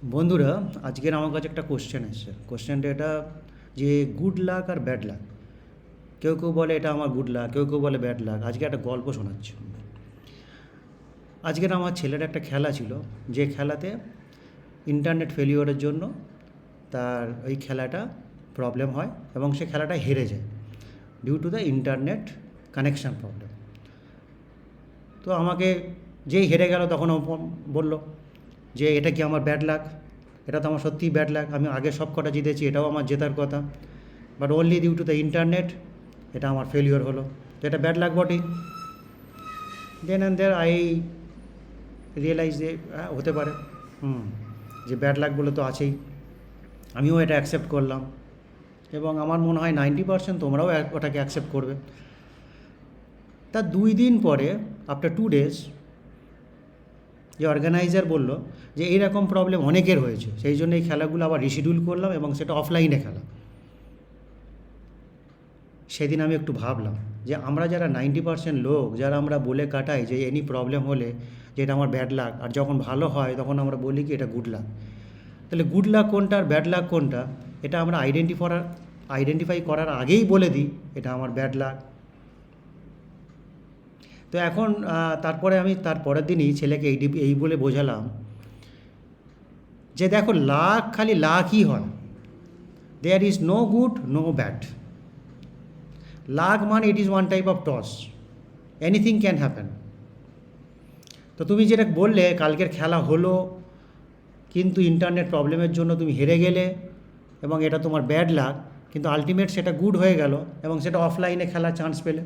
বন্ধুরা, আজকের আমার কাছে একটা কোশ্চেন এসেছে। কোশ্চেনটা এটা যে গুড লাক আর ব্যাড লাক। কেউ কেউ বলে এটা আমার গুড লাক, কেউ কেউ বলে ব্যাড লাক। আজকে একটা গল্প শোনাচ্ছি। আজকের আমার ছেলের একটা খেলা ছিল, যে খেলাতে ইন্টারনেট ফেলিওরের জন্য তার ওই খেলাটা প্রবলেম হয় এবং সে খেলাটা হেরে যায় due to the internet connection problem. তো আমাকে যেই হেরে গেল তখন ও বলল যে এটা কি আমার ব্যাড লাক? এটা তো আমার সত্যিই ব্যাড লাক। আমি আগে সব কটা জিতেছি, এটাও আমার জেতার কথা, but only due to the internet এটা আমার ফেলিওর হলো। তো এটা ব্যাড লাক বটেই। Then and there I realize যে হতে পারে, যে ব্যাড লাক বলে তো আছেই। আমিও এটা অ্যাকসেপ্ট করলাম এবং আমার মনে হয় 90% তোমরাও ওটাকে অ্যাকসেপ্ট করবে। তার 2 দিন পরে, আফটার 2 days, যে অর্গানাইজার বলল যে এইরকম প্রবলেম অনেকের হয়েছে, সেই জন্য এই খেলাগুলো আবার রিশিডিউল করলাম এবং সেটা অফলাইনে খেলা। সেদিন আমি একটু ভাবলাম যে আমরা যারা 90% লোক, যারা আমরা বলে কাটাই যে এনি প্রবলেম হলে যে এটা আমার ব্যাড লাক, আর যখন ভালো হয় তখন আমরা বলি কি এটা গুড লাক। তাহলে গুড লাক কোনটা আর ব্যাড লাক কোনটা, এটা আমরা আইডেন্টিফাই করার আগেই বলে দিই এটা আমার ব্যাড লাক। তো এখন তারপরে আমি তার পরের দিনই ছেলেকে এই বলে বোঝালাম যে দেখো, লাক খালি লাকই হয়, there is no good no bad. Luck মানে it is one type of toss, anything can happen. তো তুমি যেটা বললে কালকের খেলা হলো কিন্তু ইন্টারনেট প্রবলেমের জন্য তুমি হেরে গেলে এবং এটা তোমার ব্যাড লাক, কিন্তু আলটিমেট সেটা গুড হয়ে গেল এবং সেটা অফলাইনে খেলার চান্স পেলে।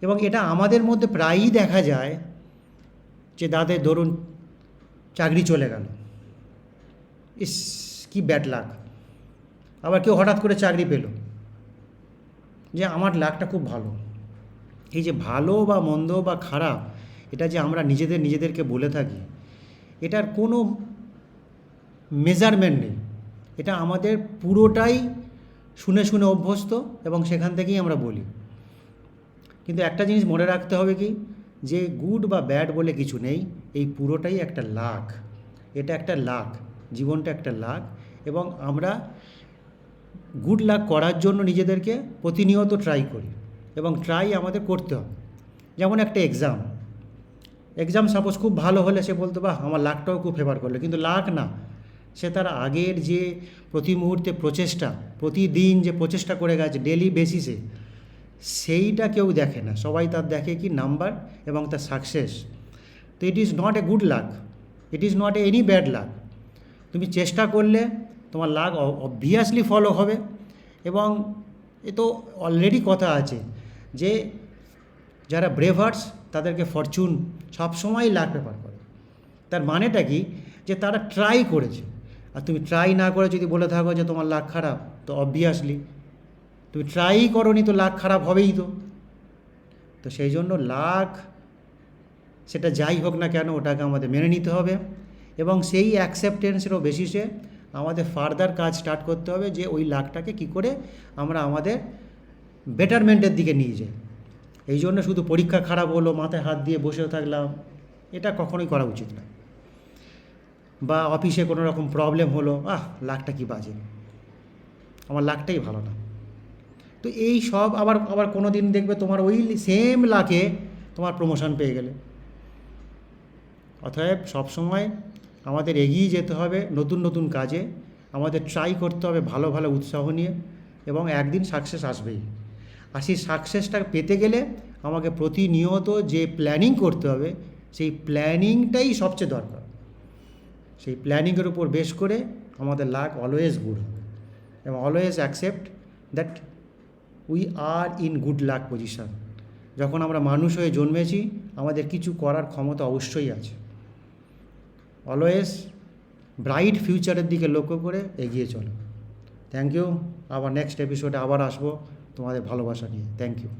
এবং এটা আমাদের মধ্যে প্রায়ই দেখা যায় যে দাদের ধরুন চাকরি চলে গেল, ইস কি ব্যাড লাক। আবার কেউ হঠাৎ করে চাকরি পেল, যে আমার লাকটা খুব ভালো। এই যে ভালো বা মন্দ বা খারাপ, এটা যে আমরা নিজেদেরকে বলে থাকি, এটার কোনো মেজারমেন্ট নেই। এটা আমাদের পুরোটাই শুনে শুনে অভ্যস্ত এবং সেখান থেকেই আমরা বলি। কিন্তু একটা জিনিস মনে রাখতে হবে কি, যে গুড বা ব্যাড বলে কিছু নেই, এই পুরোটাই একটা লাক। এটা একটা লাক, জীবনটা একটা লাক। এবং আমরা গুড লাক করার জন্য নিজেদেরকে প্রতিনিয়ত ট্রাই করি এবং ট্রাই আমাদের করতে হবে। যেমন একটা এক্সাম সাপোজ খুব ভালো হলে সে বলতো বাহ আমার লাকটাও খুব ফেভার করলো, কিন্তু লাক না, সে তার আগের যে প্রতি মুহূর্তে প্রচেষ্টা, প্রতিদিন যে প্রচেষ্টা করে গেছে ডেলি বেসিসে, সেইটা কেউ দেখে না। সবাই তার দেখে কি নাম্বার এবং তার সাকসেস। তো it is not a good luck, it is not any bad luck. তুমি চেষ্টা করলে তোমার লাক অবভিয়াসলি ফলো হবে। এবং এ তো অলরেডি কথা আছে যে যারা ব্রেভার্স তাদেরকে ফরচুন সবসময় লাক পেপার করে। তার মানেটা কি, যে তারা ট্রাই করেছে। আর তুমি ট্রাই না করে যদি বলে থাকো যে তোমার লাক খারাপ, তো অবভিয়াসলি তুমি ট্রাই করোনি, তো লাক খারাপ হবেই। তো সেই জন্য লাক সেটা যাই হোক না কেন, ওটাকে আমাদের মেনে নিতে হবে এবং সেই অ্যাকসেপ্টেন্সেরও বেসিসে আমাদের ফার্দার কাজ স্টার্ট করতে হবে যে ওই লাকটাকে কী করে আমরা আমাদের বেটারমেন্টের দিকে নিয়ে যাই। এই জন্য শুধু পরীক্ষা খারাপ হলো মাথায় হাত দিয়ে বসে থাকলাম, এটা কখনোই করা উচিত না। বা অফিসে কোনো রকম প্রবলেম হলো, লাকটা কি বাজে, আমার লাকটাই ভালো না। তো এই সব আবার কোনো দিন দেখবে তোমার ওই সেম লাকে তোমার প্রমোশন পেয়ে গেলে। অতএব সবসময় আমাদের এগিয়ে যেতে হবে নতুন নতুন কাজে, আমাদের ট্রাই করতে হবে ভালো ভালো উৎসাহ নিয়ে, এবং একদিন সাকসেস আসবেই। আর সেই সাকসেসটা পেতে গেলে আমাকে প্রতিনিয়ত যে প্ল্যানিং করতে হবে, সেই প্ল্যানিংটাই সবচেয়ে দরকার। সেই প্ল্যানিংয়ের উপর বেস করে আমাদের লাক অলওয়েজ গুড হবে এবং always accept that we are in good luck position. যখন আমরা মানুষ হয়ে জন্মেছি, আমাদের কিছু করার ক্ষমতা অবশ্যই আছে। অলওয়েজ ব্রাইট ফিউচারের দিকে লক্ষ্য করে এগিয়ে চলো। Thank you. আবার নেক্সট এপিসোডে আবার আসবো তোমাদের ভালোবাসা নিয়ে। Thank you.